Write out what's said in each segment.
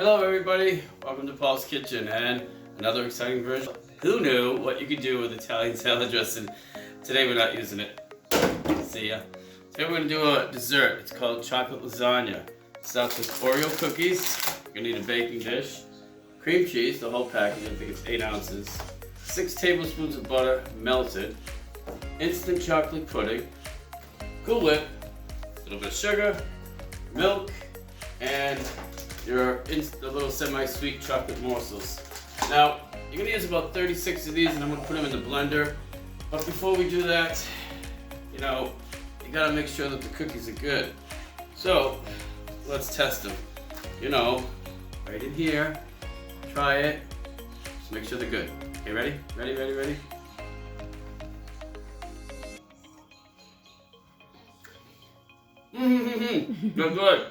Hello everybody, welcome to Paul's Kitchen and another exciting version. Who knew what you could do with Italian salad dressing? Today we're not using it. See ya. Today we're going to do a dessert. It's called chocolate lasagna. It starts with Oreo cookies. You're going to need a baking dish, cream cheese, the whole package, I think it's 8 ounces, 6 tablespoons of butter melted, instant chocolate pudding, Cool Whip, a little bit of sugar, milk, and your little semi-sweet chocolate morsels. Now, you're going to use about 36 of these and I'm going to put them in the blender. But before we do that, you got to make sure that the cookies are good. So, let's test them. Right in here, try it, just make sure they're good. Okay, ready? Ready? They're good.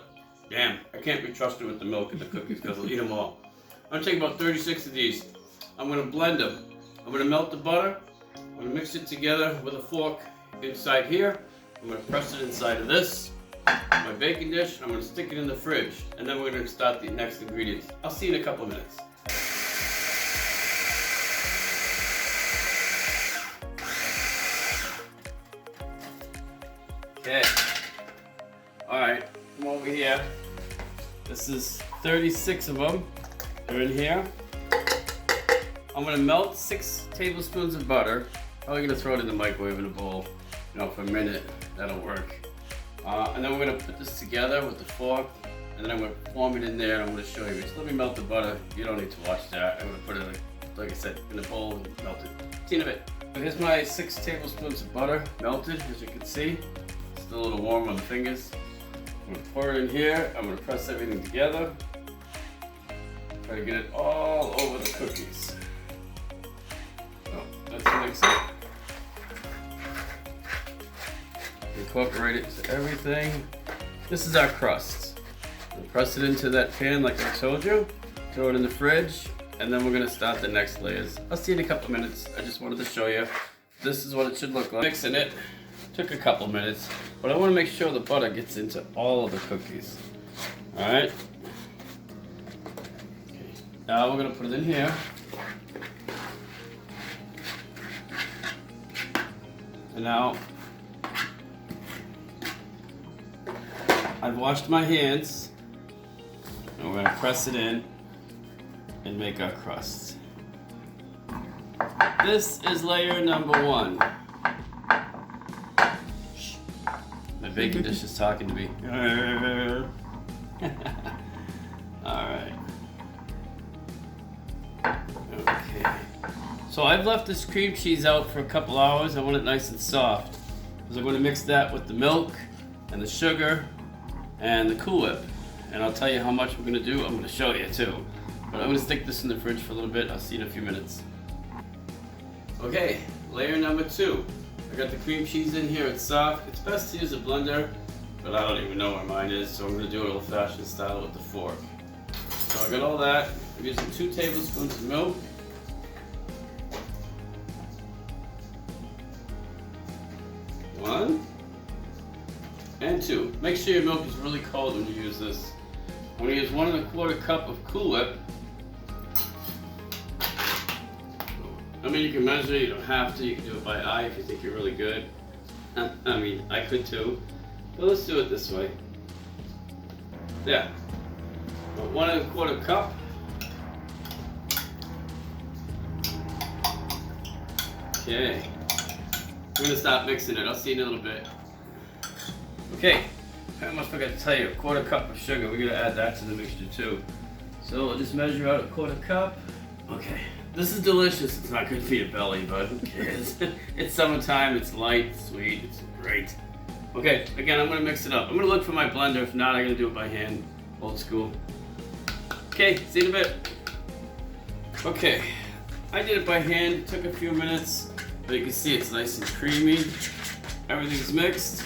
Damn, I can't be trusted with the milk and the cookies because I'll eat them all. I'm going to take about 36 of these. I'm going to blend them. I'm going to melt the butter. I'm going to mix it together with a fork inside here. I'm going to press it inside of this, my baking dish. I'm going to stick it in the fridge. And then we're going to start the next ingredients. I'll see you in a couple of minutes. Okay. Alright, come over here. This is 36 of them. They're in here. I'm going to melt 6 tablespoons of butter. Probably going to throw it in the microwave in a bowl, for a minute. That'll work. And then we're going to put this together with the fork, and then I'm going to form it in there, and I'm going to show you. Just let me melt the butter. You don't need to watch that. I'm going to put it, like I said, in a bowl and melt it. See you in a bit. So here's my 6 tablespoons of butter melted, as you can see. Still a little warm on the fingers. I'm going to pour it in here. I'm going to press everything together. Try to get it all over the cookies. So let's mix it. Incorporate it to everything. This is our crust. We'll press it into that pan like I told you. Throw it in the fridge, and then we're going to start the next layers. I'll see you in a couple minutes. I just wanted to show you. This is what it should look like. Mixing it. Took a couple minutes, but I want to make sure the butter gets into all of the cookies. Alright. Okay. Now we're going to put it in here. And now I've washed my hands, and we're going to press it in and make our crust. This is layer number 1. My baking dish is talking to me. Alright. Okay. So I've left this cream cheese out for a couple hours. I want it nice and soft. So I'm going to mix that with the milk and the sugar and the Cool Whip. And I'll tell you how much we're going to do. I'm going to show you too. But I'm going to stick this in the fridge for a little bit. I'll see you in a few minutes. Okay, layer number 2. I got the cream cheese in here, it's soft. It's best to use a blender, but I don't even know where mine is, so I'm going to do it old-fashioned style with the fork. So I got all that. I'm using 2 tablespoons of milk. One and 2. Make sure your milk is really cold when you use this. I'm going to use 1 1/4 cup of Cool Whip. I mean, you can measure, you don't have to, you can do it by eye if you think you're really good. I mean, I could too, but let's do it this way. Yeah, 1 1/4 cup. Okay, we're gonna stop mixing it, I'll see you in a little bit. Okay, I almost forgot to tell you, 1/4 cup of sugar, we're gonna add that to the mixture too. So we'll just measure out 1/4 cup. Okay. This is delicious. It's not good for your belly, but who cares? It's summertime, it's light, sweet, it's great. Okay, again, I'm going to mix it up. I'm going to look for my blender. If not, I'm going to do it by hand, old school. Okay, see you in a bit. Okay, I did it by hand. It took a few minutes, but you can see it's nice and creamy. Everything's mixed.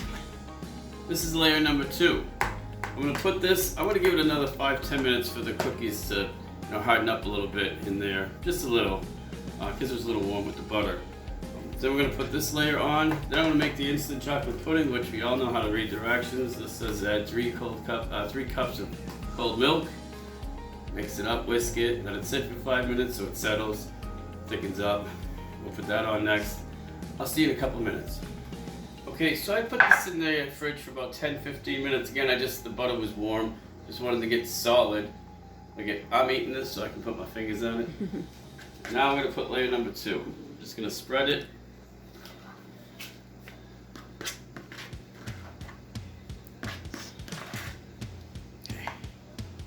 This is layer number 2. I'm going to put this, I'm going to give it another 5-10 minutes for the cookies to harden up a little bit in there, just a little, because it was a little warm with the butter. Then we're going to put this layer on. Then I'm going to make the instant chocolate pudding, which we all know how to read directions. This says add 3 cups of cold milk. Mix it up, whisk it, let it sit for 5 minutes so it settles, thickens up. We'll put that on next. I'll see you in a couple minutes. Okay, so I put this in the fridge for about 10-15 minutes. Again, the butter was warm. Just wanted to get solid. I'm eating this so I can put my fingers on it. Now I'm going to put layer number 2. I'm just going to spread it. Okay.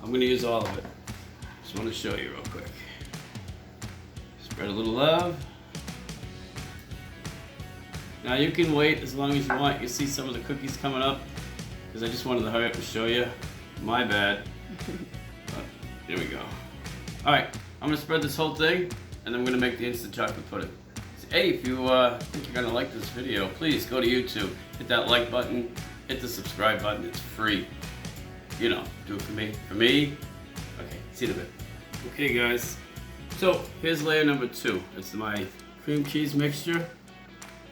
I'm going to use all of it. Just want to show you real quick. Spread a little love. Now you can wait as long as you want. You see some of the cookies coming up because I just wanted to hurry up and show you. My bad. But here we go. All right, I'm gonna spread this whole thing and I'm gonna make the instant chocolate pudding. So, hey, if you think you're gonna like this video, please go to YouTube, hit that like button, hit the subscribe button. It's free. You know, do it for me. For me. Okay, see you in a bit. Okay, guys. So here's layer number 2. It's my cream cheese mixture.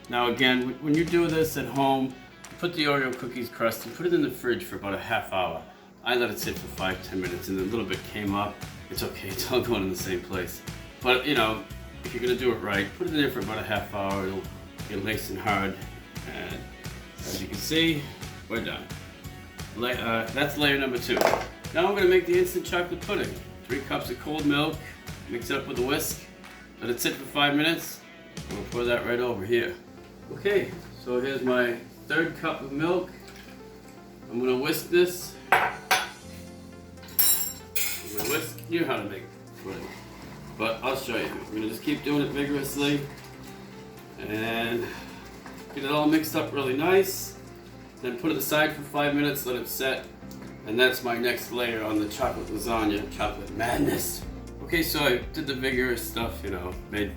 Now again, when you do this at home, put the Oreo cookies crust and put it in the fridge for about a half hour. I let it sit for 5-10 minutes and a little bit came up. It's okay, it's all going in the same place. But you know, if you're gonna do it right, put it in there for about a half hour. It'll get nice and hard. And as you can see, we're done. That's layer number 2. Now I'm gonna make the instant chocolate pudding. 3 cups of cold milk, mix it up with a whisk, let it sit for 5 minutes. We'll pour that right over here. Okay, so here's my 3rd cup of milk. I'm gonna whisk this. You know how to make pudding, but I'll show you. We're gonna just keep doing it vigorously and get it all mixed up really nice. Then put it aside for 5 minutes, let it set, and that's my next layer on the chocolate lasagna, chocolate madness. Okay, so I did the vigorous stuff, you know, made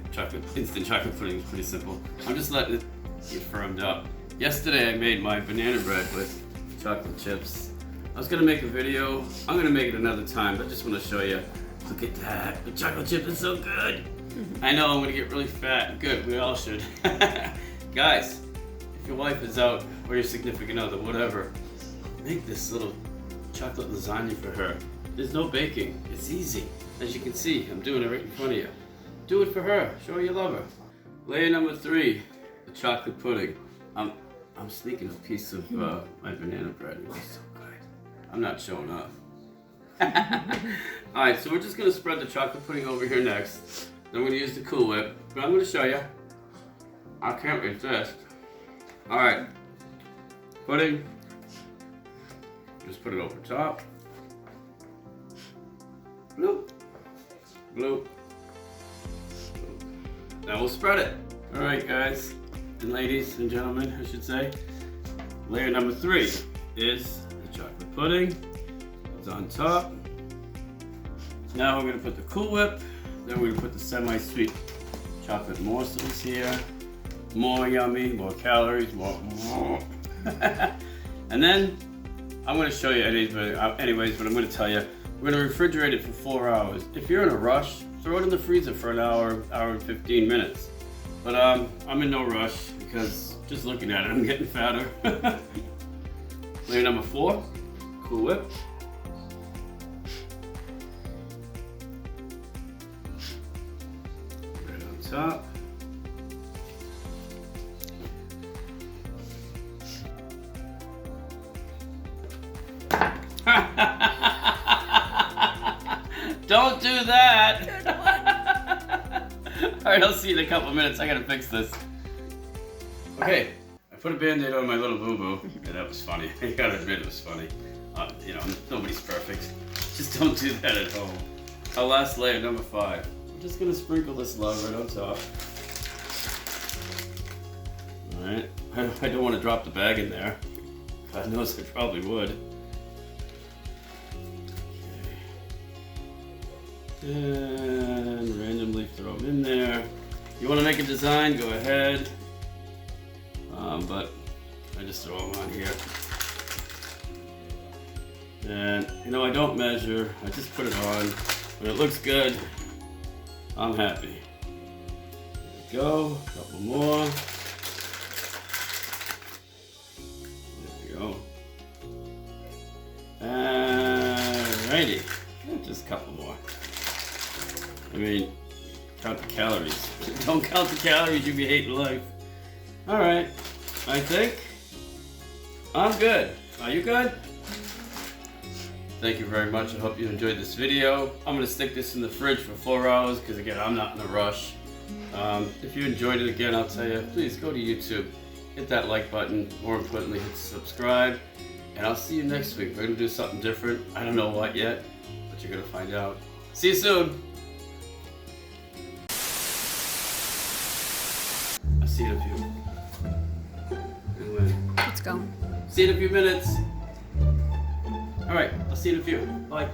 instant chocolate pudding. It's pretty simple. I'm just letting it get firmed up. Yesterday I made my banana bread with chocolate chips. I was gonna make a video. I'm gonna make it another time, but I just want to show you. Look at that. The chocolate chip is so good. I know I'm gonna get really fat. Good, we all should. Guys, if your wife is out or your significant other, whatever, make this little chocolate lasagna for her. There's no baking. It's easy. As you can see, I'm doing it right in front of you. Do it for her. Show her you love her. Layer number 3, the chocolate pudding. I'm sneaking a piece of my banana bread. It's so good. I'm not showing off. Alright, so we're just going to spread the chocolate pudding over here next. Then we're going to use the Cool Whip. But I'm going to show you. I can't resist. Alright. Pudding. Just put it over top. Bloop. Bloop. Now we'll spread it. Alright guys, and ladies and gentlemen, I should say. Layer number 3 is the chocolate pudding. It's on top. Now we're going to put the Cool Whip. Then we're going to put the semi-sweet chocolate morsels here. More yummy, more calories, more. And then I'm going to show you anyways, but I'm going to tell you, we're going to refrigerate it for 4 hours. If you're in a rush, throw it in the freezer for an hour and 15 minutes. But I'm in no rush because just looking at it, I'm getting fatter. Layer number 4, Cool Whip. Right on top. Don't do that! Alright, I'll see you in a couple minutes. I gotta fix this. Okay, I put a band-aid on my little boo-boo. Yeah, that was funny. I gotta admit it was funny. You know, nobody's perfect. Just don't do that at home. Our last layer, number 5. I'm just gonna sprinkle this love right on top. Alright, I don't want to drop the bag in there. God knows I probably would. And randomly throw them in there. You want to make a design, go ahead. But I just throw them on here. And you know, I don't measure, I just put it on. When it looks good, I'm happy. There we go, a couple more. There we go. Alrighty. Just a couple more. I mean, count the calories. Don't count the calories, you'll be hating life. Alright, I think I'm good. Are you good? Thank you very much. I hope you enjoyed this video. I'm going to stick this in the fridge for 4 hours because, again, I'm not in a rush. If you enjoyed it, again, I'll tell you, please go to YouTube. Hit that like button. More importantly, hit subscribe. And I'll see you next week. We're going to do something different. I don't know what yet, but you're going to find out. See you soon. I'll see you in a few. It's going. See you in a few minutes. Alright, I'll see you in a few. Bye.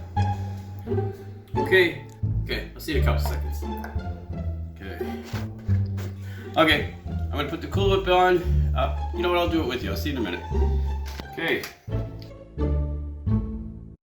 Okay, I'll see you in a couple seconds. Okay, I'm gonna put the Cool Whip on. You know what, I'll do it with you. I'll see you in a minute. Okay.